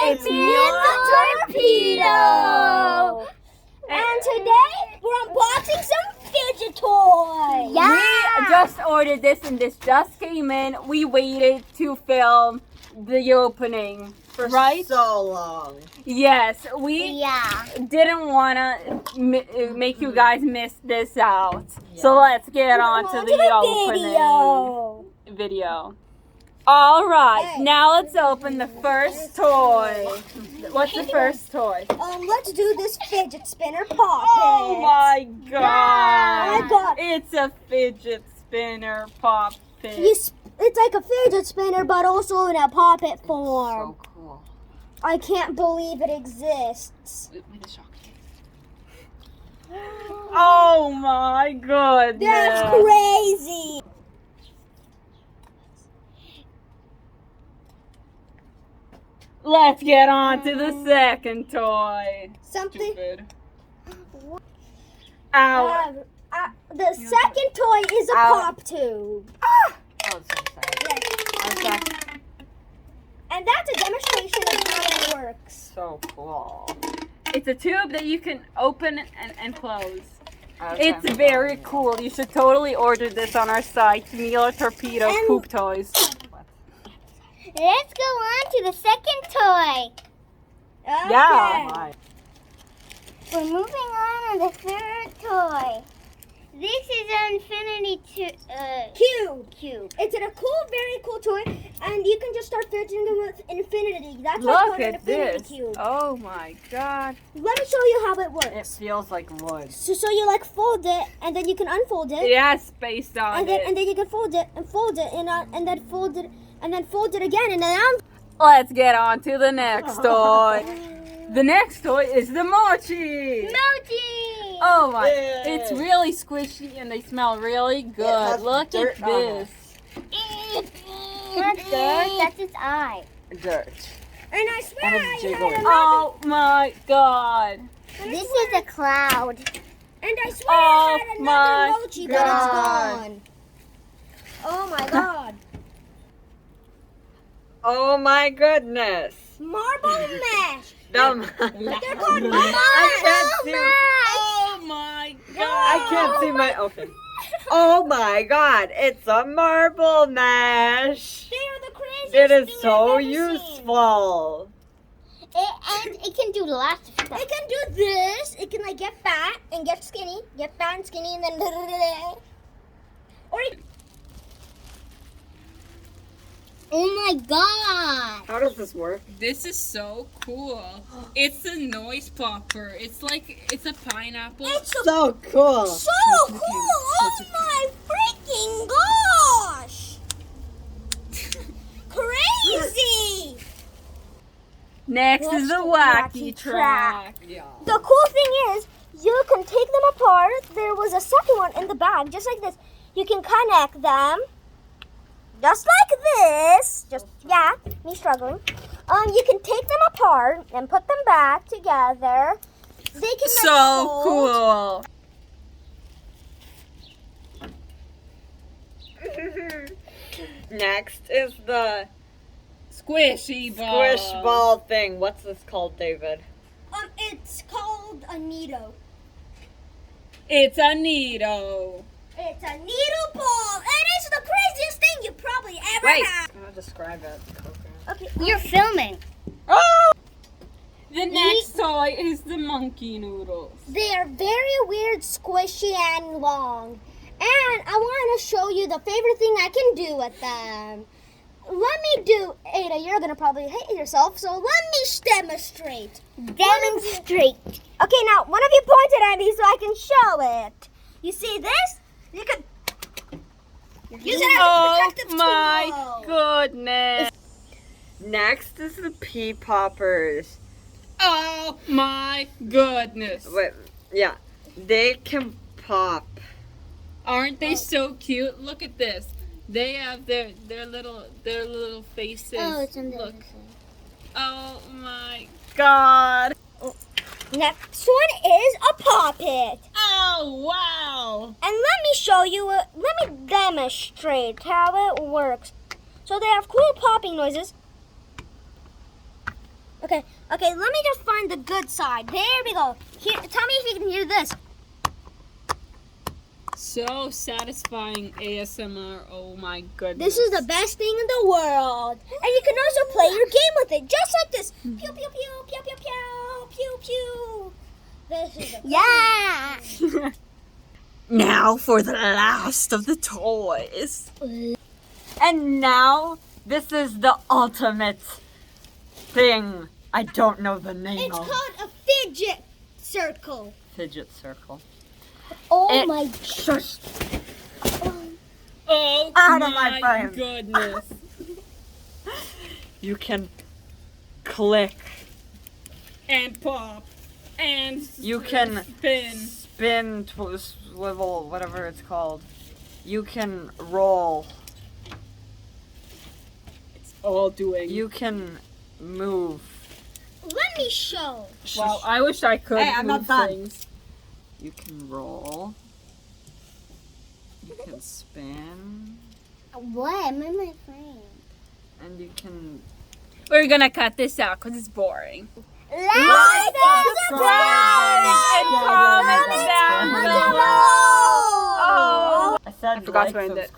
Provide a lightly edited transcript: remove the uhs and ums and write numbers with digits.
It's Mila Torpedo! And today, we're unboxing some fidget toys! Yeah! We just ordered this and this just came in. We waited to film the opening. For so long. Yes, we didn't want to make you guys miss this out. Yeah. So let's get on to the opening video. All right, now let's open the first toy. What's the first toy? Let's do this fidget spinner pop. Oh my god! Oh my god! It's a fidget spinner pop it. It's like a fidget spinner, but also in a pop-it form. So cool. I can't believe it exists. Oh my goodness! That's crazy. Let's get on to the second toy. Something. Stupid. The second toy is a pop tube. Oh, it's so sad. Yes. And that's a demonstration of how it works. So cool. It's a tube that you can open and close. It's very cool. You should totally order this on our site, Mila Torpedo Poop Toys. Let's go on to the second toy. Okay. Yeah. We're moving on to the third toy. This is Infinity Cube. It's a very cool toy, and you can just start fidgeting with Infinity. That's why Look it's called an at Infinity this. Cube. Oh my god. Let me show you how it It works. feels like wood. So you like fold it, and then you can unfold it. Yes, based on it. And then you can fold it, and then fold it, and then fold it again, and then Let's get on to the next toy. The next toy is the Mochi. Mochi! Oh my, Yay. it's really squishy and they smell really good. Look at this. That's dirt. That's its eye. Dirt. And I swear And it's I had jiggling. another. Oh my god. This is a cloud. And I swear Oh I had my another Mochi, but it's God. gone. Oh my god. Oh my goodness. Marble Mash. Dumb. They're called Marble I can't see. Oh my god. I can't see my. Okay. Oh my god! It's a marble mash. They are the craziest It is thing so I've ever seen. useful. And it can do lots of stuff. It can do this. It can like get fat and get skinny, get fat and skinny, and then or Oh my god! How does this work? This is so cool. It's a noise popper. It's a pineapple. it's So cool. so cool. Oh my freaking gosh! Crazy. Next is the Wacky Wacky Track. Yeah. The cool thing is, you can take them apart. There was a second one in the bag, just like this. You can connect them, just like this. Me struggling. You can take them apart and put them back together. They can So fold. cool. Next is the Squishy ball. squish ball thing. What's this called, David? It's called a Neato. It's a Neato. It's a needle ball, and it's the craziest thing you probably ever Wait. had. I'm gonna describe it. Okay. You're filming. Oh! The next toy is the monkey noodles. They are very weird, squishy, and long. And I want to show you the favorite thing I can do with them. Let me do, Ada, you're going to probably hate yourself, so let me demonstrate. Demonstrate. Okay, now, one of you pointed at me so I can show it. You see this? You can use it as a protective tool. Oh my goodness. Next is the Pea Poppers. Oh my goodness. Wait, yeah, they can pop. Aren't they so cute? Look at this. They have their little faces. Oh, it's on the Look. other side. Oh my god. Next one is a Pop-It. Oh wow. And let me show you, let me demonstrate how it works. So they have cool popping noises. Okay, let me just find the good side. There we go. Here, tell me if you can hear this. So satisfying ASMR. Oh my goodness. This is the best thing in the world. And you can also play your game with it, just like this. Pew, pew, pew, pew, pew, pew, pew, pew. This is the Yeah. Now for the last of the toys. And now, this is the ultimate thing. I don't know the name It's of. called a fidget circle. Fidget Circle. Oh It- my. Shush. Oh Out of my frame. goodness. You can click. And pop. And You can spin. swivel, whatever it's called. You can roll. It's all doing. You can move. Let me show. Wow, I wish I could Hey, I'm move not done. things. You can roll. You can spin. What? I'm in my frame. And you can. We're gonna cut this out because it's boring. Like and subscribe and comment down below. I said I forgot like, to end it. subscribe.